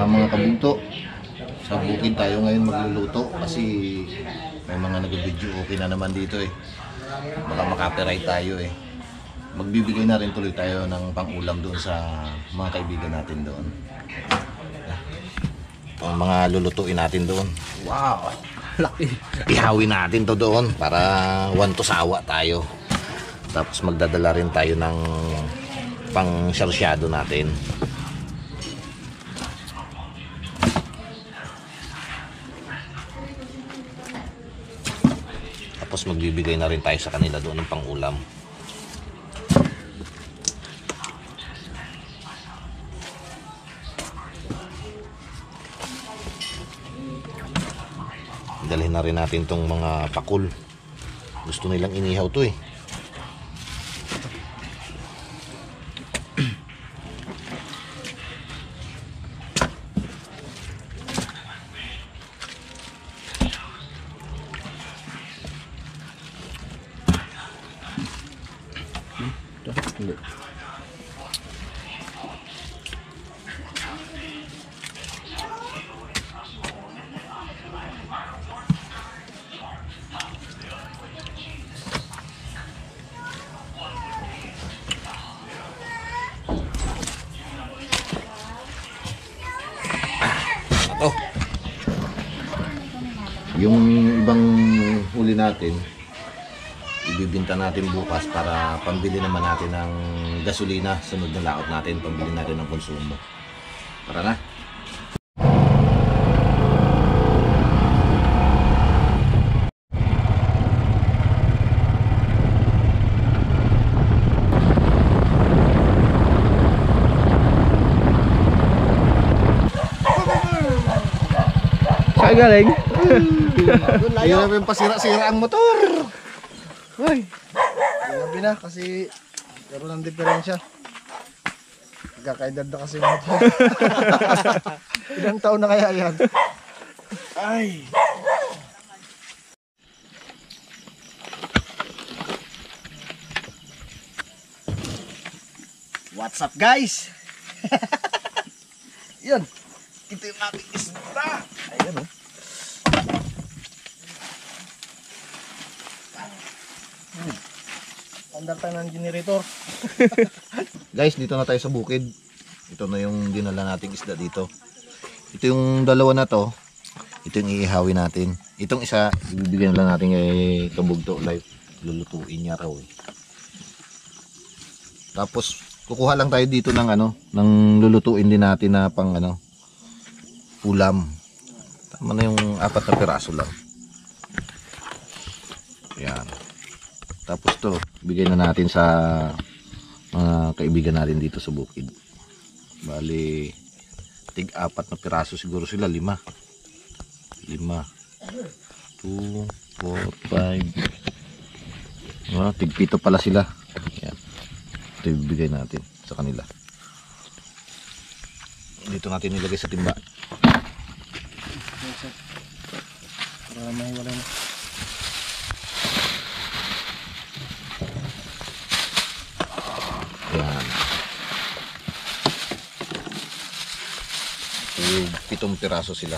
Mga kabunto, sa bukid tayo ngayon magluluto kasi may mga nag-video okay na naman dito eh. Baka makapiright tayo eh. Magbibigay na rin tuloy tayo ng pang-ulam doon sa mga kaibigan natin doon. Ang mga lulutuin natin doon. Wow! Laki! Ihawin natin to doon para one to sawa tayo. Tapos magdadala rin tayo ng pang-sarsyado natin. Tapos magbibigay na rin tayo sa kanila doon ng pang-ulam. Dalhin na rin natin tong mga pakul. Gusto nilang inihaw to eh. Oh. Yung ibang huli natin ibibinta natin bukas para pambili naman natin ng gasolina, sunod na laot natin, pambili natin ng konsumo. Tara na. Saan galing? Hindi namin pasira-sira ang motor. Ay, grabe na kasi meron ng diferensya. Nagkakaedad na kasi yung motor. Ilang taon na kaya yan? Ay. What's up guys? Yan. Ito yung ating isda. Ayan o. Andar tayo ng generator. Guys, dito na tayo sa bukid. Ito na yung dinala nating isda dito. Ito yung dalawa na to. Ito yung iihawin natin. Itong isa, ibibigyan lang natin kay Kabugto Life. Lulutuin niya raw eh. Tapos, kukuha lang tayo dito ng ano, ng lulutuin din natin na pang ano, ulam. Tama na yung 4 na piraso lang. Yan. Tapos to, bigay na natin sa mga kaibigan natin dito sa bukid. Bali, tig 4 na piraso siguro sila, 5. 2, 4, 5. Tig 7 pala sila. Yan. Ito ibigay natin sa kanila. Dito natin nilagay sa timba. Para mahiwalay na. Yan. Yung 7 piraso sila.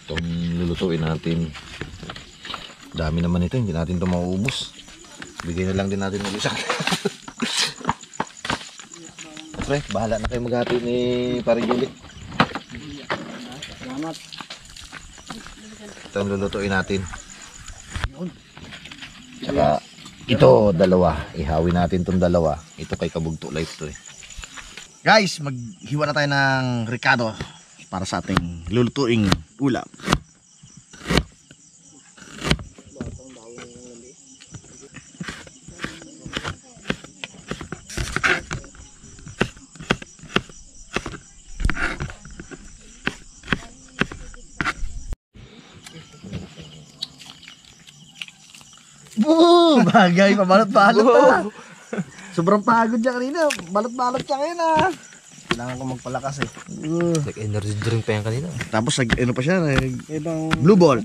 Itong lulutuin natin. Dami naman ito, hindi natin ito mauubos. Bigay na lang din natin ng isa. Pre, bahala na kayo maghati ni Pare Julie. Salamat. Ito ang lulutuin natin. Saka ito, dalawa. Ihawin natin itong dalawa. Ito kay Kabugto Life to eh. Guys, maghiwa na tayo ng ricado para sa ating lulutuing ulam. Bagay, pabalot-balot na. Sobrang pagod niya kanina. Balot-balot siya ngayon ah. Kailangan ko magpalakas eh. Like energy drink pa yan kanina. Tapos ano pa siya, Blue Ball.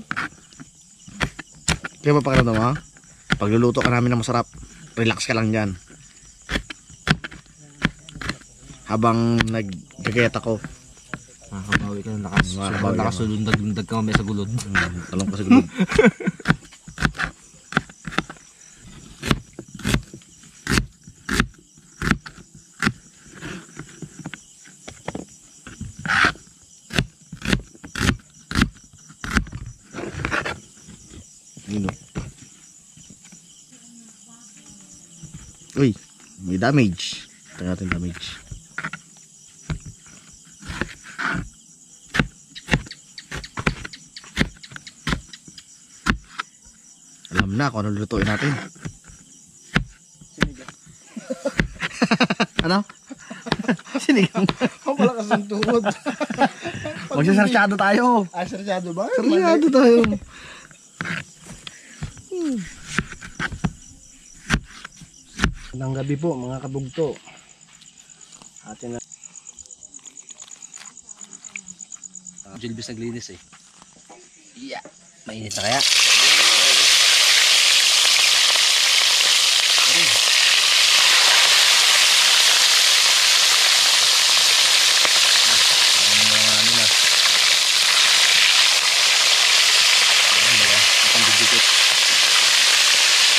Kaya ba pakiramdam ha? Pagluluto ka namin ng masarap, relax ka lang dyan. habang naggagayat ako. Makakabawi ka ng lakas. Makakabawi Sobrang lakas, ako. lundag-lundag ka mamaya sa gulod. Talong ko sa gulod. Ayun o. Uy, may damage. Ito natin damage. Alam na kung ano lutuin natin. Ano? Sinigang. Ang malakas ng tuhod. Magsasarsyado tayo. Ay, sarsyado ba? Sarsyado tayo. Magandang gabi po mga kabugto. Atin na. Jilbis naglinis eh. Yeah. Mainit na kaya?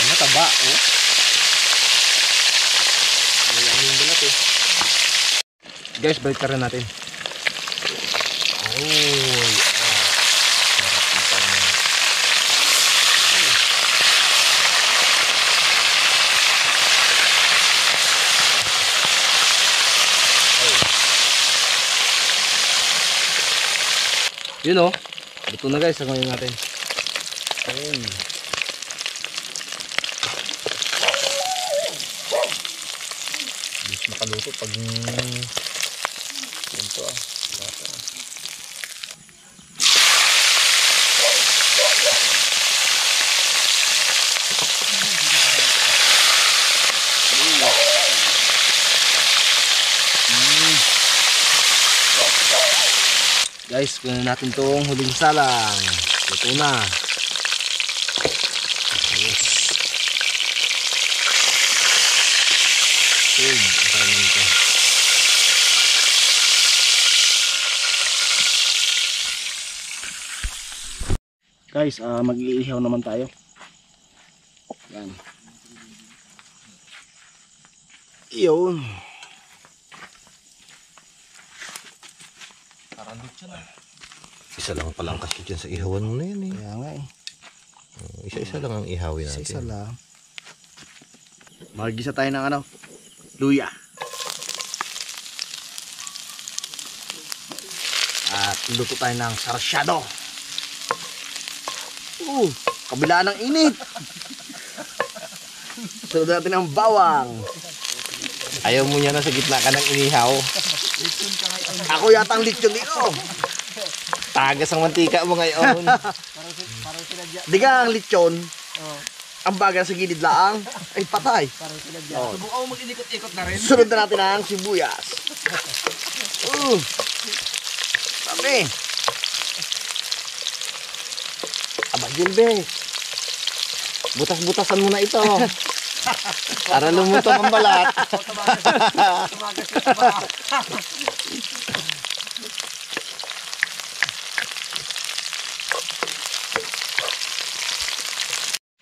Mataba, oh. Mayamin balat eh. Guys, balik ka rin natin. Oy, sarap nito na. Yun oh. Luto na guys, sagunin natin. Ayun. Makaluto pag ganito ah. Bata. Guys, kunin natin tong huling salang. Luto na. Yes. Guys, mag-iihaw naman tayo. Yan. Iyon. Isa lang palang kasi dyan sa ihawan mo na yan eh. Kaya nga eh. Isa-isa lang ang ihawin natin. Isa lang. Magigisa tayo ng ano? Luya. At luto tayo ng sarsyado. Kabila ng init. Sunod natin ang bawang. Ayaw mo niya na sa gitna ka ng inihaw. Ako yata ang lechon dito. Tagas ang mantika mo ngayon. Di ka ang lechon. Ang baga sa gilid laang ay patay. Subukan mo mag-inikot-ikot na rin. Sunod na natin ang sibuyas. Sabi. Aba, Gilbert. Butas-butasan mo na ito. Para lumutong ang balat.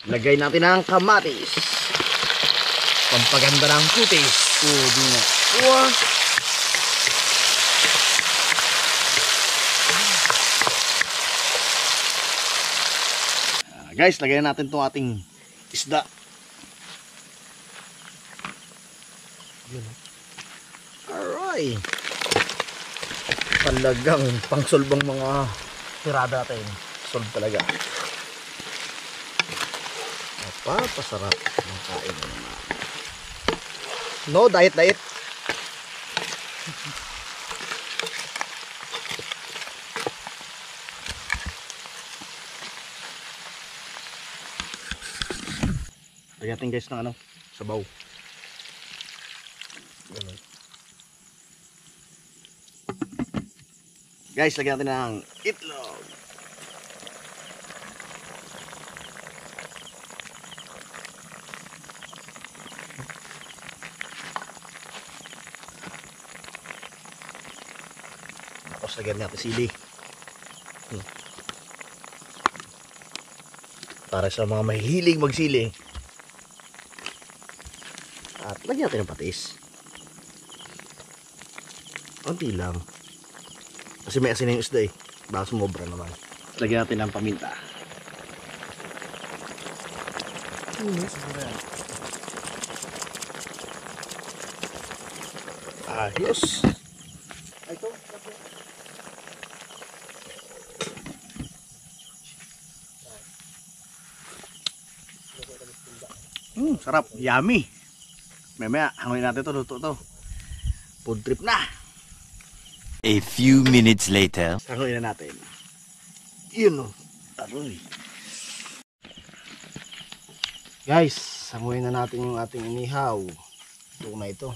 Lagay natin ang kamatis. Pampaganda ng kutis. Di nga. Wow. Guys, lagyan natin itong ating isda. Alright. Talagang pangsolbang mga tirada natin. Solve talaga. Napapasarap ng kain. No, diet. Lagyan natin guys ng ano, sabaw. Ganun. Guys, lagyan natin ng itlog. Lagyan natin sili. Para sa mga mahilig magsili. At lagyan natin ng patis. Konti lang. Kasi may asin na yung isda eh. Baka sumobra naman. Lagyan natin ng paminta. Ayos. Sarap. Yummy. Mamaya, hanguin natin to, luto to. Food trip na. A few minutes later. Hanguin na natin. Yun o. Aroy. Guys, sanguin na natin yung ating inihaw. Ito na ito.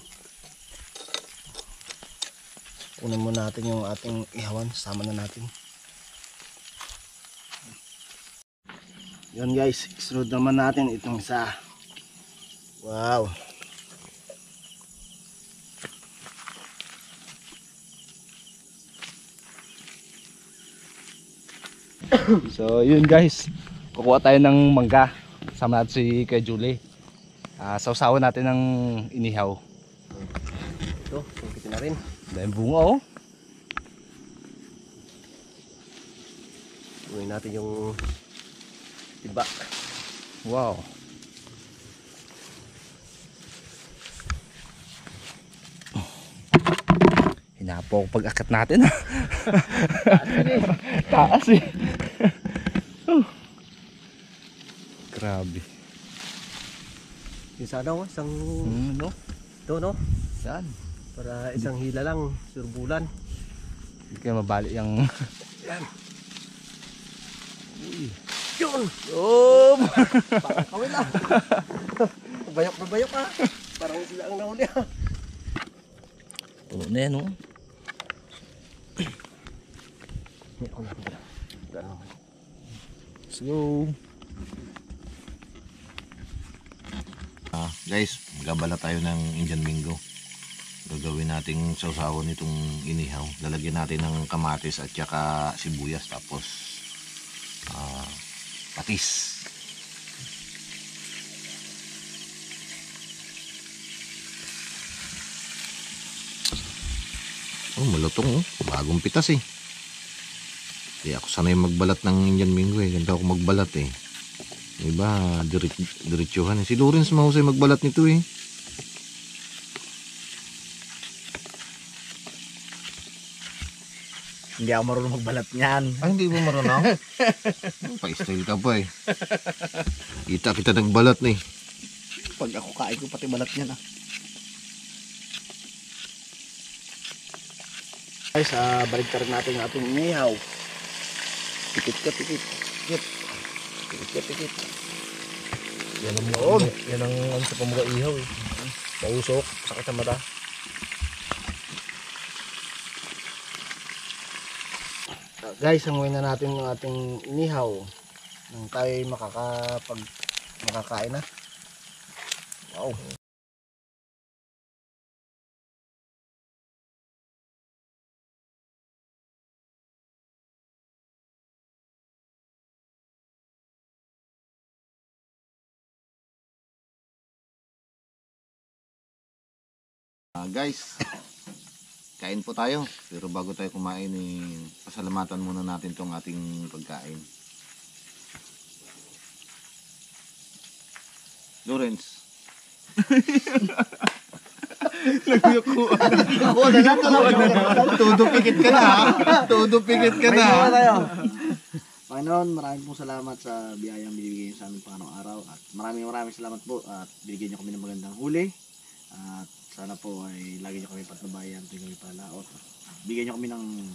Kunin muna natin yung ating ihawan. Sama na natin. Yun guys, isunod naman natin itong isa. Wow. So yun guys, kukuha tayo ng mangga. Sama natin si kay Julie. Sausawan natin ng inihaw. Ito, sungkitin na rin. Dahil bunga oh. Kunin natin yung tiba. Wow. Hinapo ako pag-akat natin. Taas eh. Grabe. Yung sana ko, isang No? ito no? Saan? Para isang hila lang, surbulan. Hindi kaya mabali yung... Yun! Oh! Parang kawin lang. Bayok na bayok ha. Parang sila ang nahuli ha. Puno na yan oh. Let's go. Guys, gabala tayo ng Indian Mingo. Gagawin nating sausawan itong inihaw. Lalagyan natin ng kamatis at saka sibuyas tapos patis. Oh, malutong oh. Bagong pitas eh. Kaya ako sanay magbalat ng Indian Mingo eh. Ganda ako magbalat eh. Diba, diretsuhan eh. Si Lawrence mahusay magbalat nito eh. Hindi ako marunong magbalat niyan. Ay, hindi mo marunong? Pa-style ka pa eh. Kita kita nagbalat na eh. Pag ako kain ko pati balat niyan ah. Guys, baligtarin natin ang ating inihaw. Pikit ka, pikit. Pikit. Pikit ka, pikit. Yan ang loob. Yan ang sa pamuga ihaw eh. Pausok, sakit sa mata. Guys, hanguin na natin yung ating inihaw. Nang tayo makakain na. Wow. Guys, kain po tayo. Pero bago tayo kumain, pasalamatan muna natin tong ating pagkain. Lawrence. Todo pikit ka na. Todo pikit ka na. Panginoon, maraming pong salamat sa biyayang binibigay niyo sa amin pang araw at maraming salamat po at binigyan niyo kami ng magandang huli at sana po ay lagi niyo kami patnubayan tuwing kami palaot. Bigyan niyo kami ng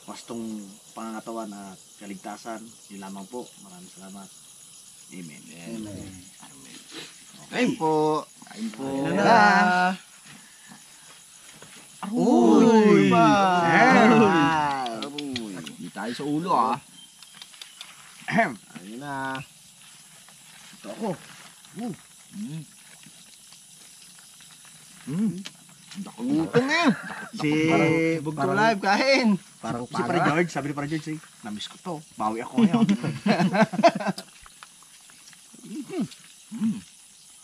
wastong pangangatawan at kaligtasan. Yun lamang po. Maraming salamat. Amen. Amen. Amen. Kain po. Kain po. Uy! Di tayo sa ulo ah. Ayun na. Ito ako. Nakugutom eh. Si Bugto Live, kain. Parang Si Para George, sabi ni Para George, namiss ko to. Bawi ako ngayon.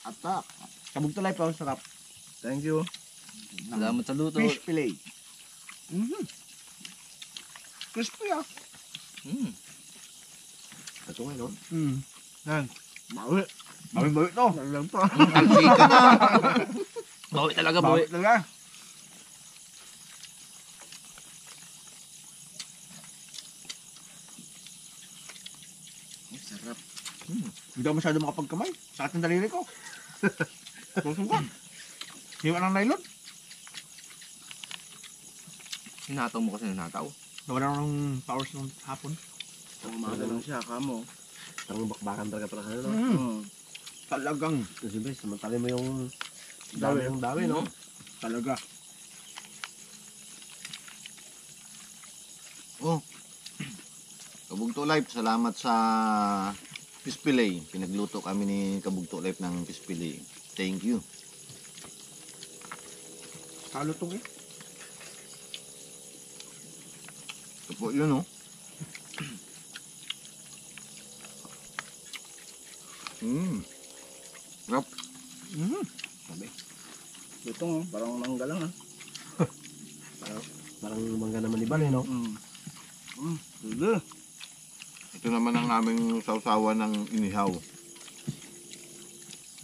Atak. Sa Bugto Live, oh, sarap. Thank you. Salamat sa luto. Fish fillet. Crispy ah. Ito nga, no? Yan. Bawi. Bawi to. Lang to. Alsika na. Bawi talaga, Bawi talaga. Sarap. Hindi ako masyado makapagkamay. Sakit ng daliri ko. Susukan. Hiwa ng nylon. Hinataw mo kasi hinataw. Nawala na ng powers ng hapon. Umaga lang siya, kamo. Parang bakbakan talaga pala kayo, no? Talagang. Kasi ba, samantalin mo yung dami, no? Talaga. Oh. Kabugto Life, salamat sa fish fillet. Pinagluto kami ni Kabugto Life ng fish fillet. Thank you. Kalutong eh. Ito po yun, oh. Sarap. Ito nga, parang mangga lang ah. Parang mangga naman iba, no? Sige. Ito naman ang aming sausawa ng inihaw.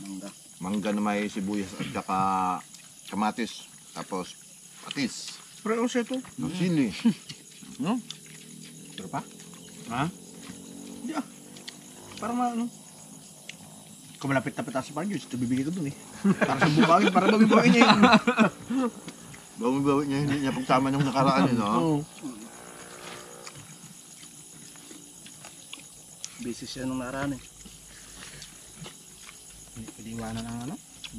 Mangga. Mangga na may sibuyas at saka kamatis. Tapos patis. Pero ano siya ito? Ng sili. No? Pero pa? Ha? Hindi ah. Parang ano. Kung malapit-lapit ako sa Parang ito bibigay ko dun eh. Para sa bubawin, para bawi-bawi niya yun. Bawi-bawi niya, hindi niya pagsama nung nakaraan yun, no? Oo. Busy siya nung nakaraan eh. Pwede iwanan ng ano?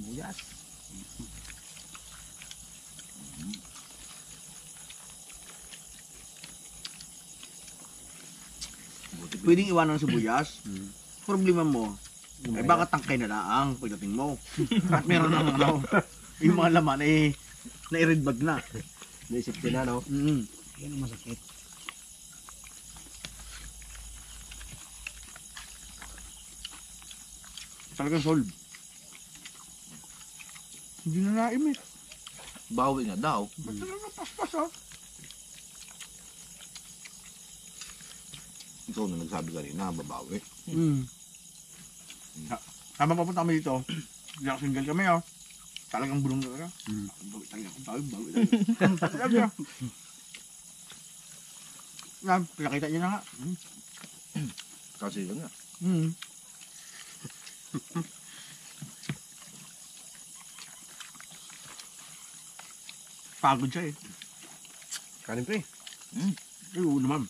Buyas. Pwedeng iwanan ng sibuyas. Problema mo, ay baka tangkay na laang pagdating mo. At meron ng ano, yung mga laman eh, na-red bag na. Naisip din na, no? Yan ang masakit. Talagang solve. Hindi na naim eh. Bawi nga daw. Ba't talaga paspas ah? Ikaw na nagsabi kanina, babawi. Habang papunta kami dito, hindi ako single kami oh. Talagang bulong talaga. Bawi talaga ako, bawi talaga. Talaga. Yan, pinakita niyo na nga. Kasi yun nga. Pagod siya eh. Kanin pa eh. Ay, oo naman.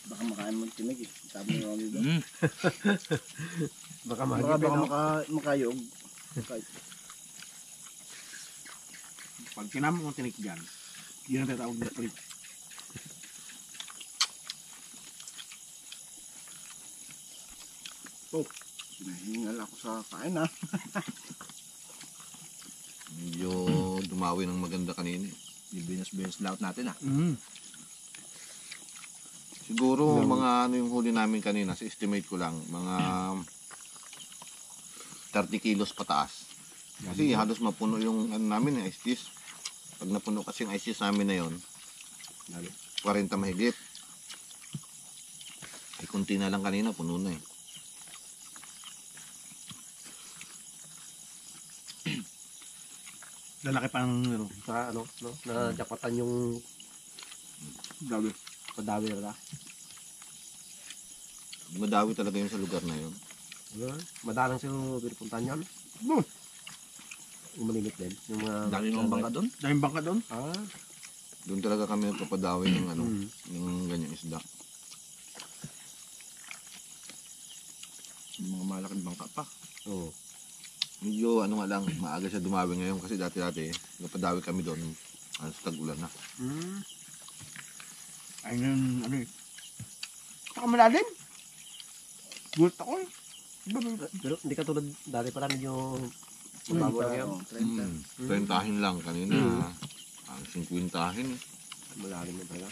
Baka makain mo tinig eh. Sabi mo dito. Baka Baka mahagip eh, no? makayog. Pag kinama mo tinik dyan, yun ang tatawag na trip. Hinahingal ako sa kain ah. Medyo dumawi ng maganda kanina. Yung binas-binas laut natin ah. Siguro mga ano yung huli namin kanina, sa estimate ko lang, mga 30 kilos pataas. Kasi halos mapuno yung ano namin, ice cheese. Pag napuno kasi yung ice cheese namin na yun, 40 mahigit. Ay kunti na lang kanina, puno na eh. Lalaki pa ng ano. Sa ano, no? Najakpatan yung Grabe. padawi na ba? Madawi talaga yun sa lugar na yun. Madalang sila pinupuntahan yan. Yung malimit din. Yung mga... Dami mong bangka doon. Daming bangka doon. Doon talaga kami nagpapadawi ng ano, ng ganyang isda. Yung mga malaking bangka pa. Oo. Medyo ano nga lang, maaga siya dumawi ngayon kasi dati-dati, napadawi kami doon, sa tag-ulan na. Ayun, ano eh. Saka malalim. Gulat ako eh. Pero hindi ka tulad dati para medyo Mababa lang yan. 30 lang kanina. Ang 50. Malalim na talaga.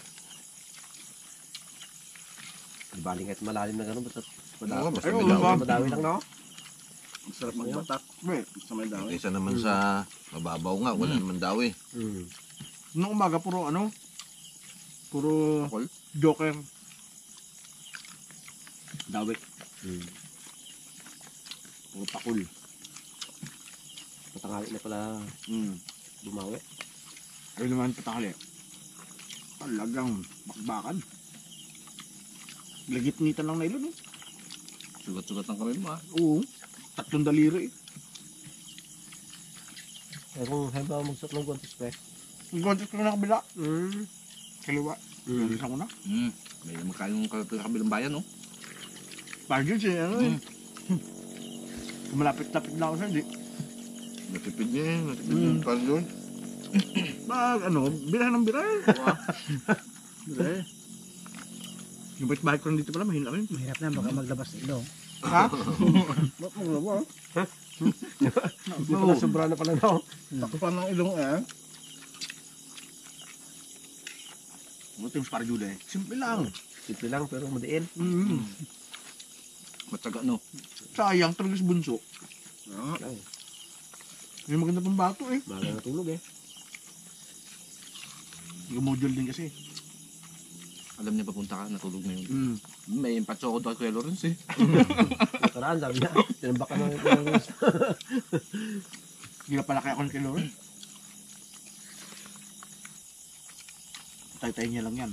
Di baling kahit malalim na gano'n, basta Oo, basta Ay, may oo, dawi. madawi lang, no? Ang sarap magbatak. Sa may dami. Kaysa naman sa mababaw nga, wala naman daw eh. Nung umaga, puro joker. Dawi. Puro pakul. Patangali na pala bumawi. Ayun naman patakali. Talagang bakbakan. Lagit-ngitan lang na ilo, no? Sugat-sugat ang kamay mo ah. Oo. 3 daliri. Eh kung halimbawa magsuot ng guantes pre. Ang gontes ko na kabila. Kaliwa. Gontes ako na. May naman kayong kabilang bayan no? Pagod siya, ano eh. Malapit-lapit na ako siya, di. Natipid niya eh. Natipid yung pardon. Birahan ng birahan. Birahan. Yung ba't ko dito pala, mahina rin. Mahirap na, baka maglabas ng ilong. Ha? Ba't maglabas? Hindi pala sobra na pala, no? Takpan ng ilong eh. Ito yung parjula eh. Simple lang. Simple lang pero madiin. Matyaga no? Sayang, talaga sa bunso. May maganda pang bato eh. Maga natulog eh. Nag-module din kasi. Alam niya papunta ka, natulog na yun. May patsoko daw kay Lawrence eh. Nakaraan, sabi niya. Tinambak ka na yung Hindi na pala kaya ako ng kilo eh. Tay-tay niya lang yan.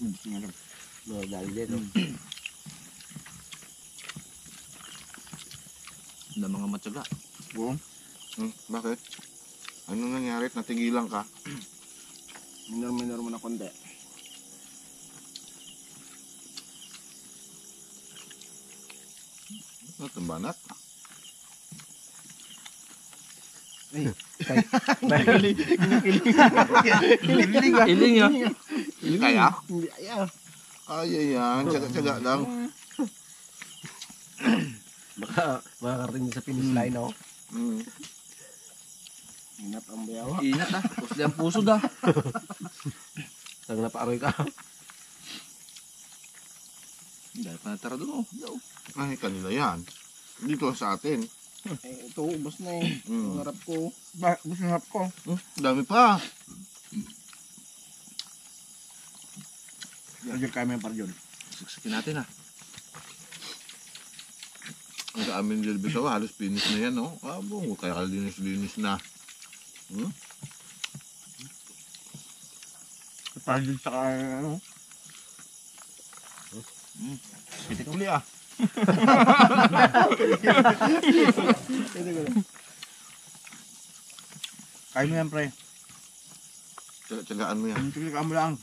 Nga lang. no, dahil dito. Na mga matyaga. Oo. Bakit? Ano nangyari? Natigilan ka? Minor mo na konti. Tambanat. Iling ya. Kaya? Hindi, ayaw. Kaya yan. Tsaga-tsaga lang. Baka makakarating sa finish line, no? Inat ang bayawa. Inat ah. Pusli ang puso da. Nang napaaroy ka. Dahil pa natara doon oh. Ay, kanila yan. Dito sa atin. Eh, ito, ubos na eh. Ang harap ko. Gusto na ko. Dami pa. Parjul kaya may parjul. Saksakin natin ah. Ang sa amin dyan bitaw, halos finish na yan oh. Abong, kaya kalinis-linis na. Parjul saka ano. Pitik uli ah. Kaya mo yan, pre. Tsagaan mo yan. Tigil ka mo lang.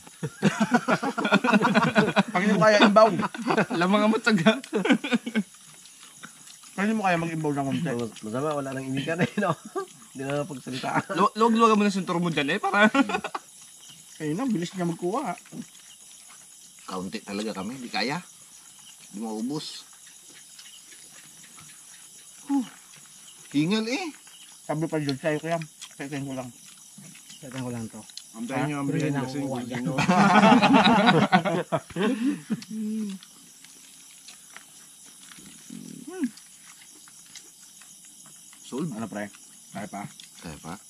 Pag hindi mo kaya imbaw. Alam mga matyaga. Pag hindi mo kaya mag-imbaw ng konti. Masama, wala nang inikan eh, no? Hindi na napagsalita. Luwag-luwag mo na sintura mo dyan eh. Para Ayun na, bilis niya magkuha. Kaunti talaga kami, di kaya. Di maubos. Hingal eh. Sabi pa George, sa'yo ko yan. Sa'yo ko lang. Satan ko lang to. Antayin niyo ang Pero bilhin yun kasi. ako kuha dyan. Solve. Ano pre? Kaya pa? Kaya pa.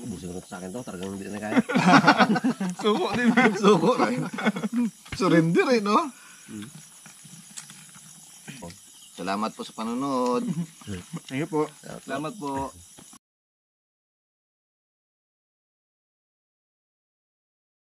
Ubusin ko sa akin to, talagang hindi na kaya. Suko din. Suko rin. Surrender eh, no? Salamat po sa panonood. Sige po. salamat po.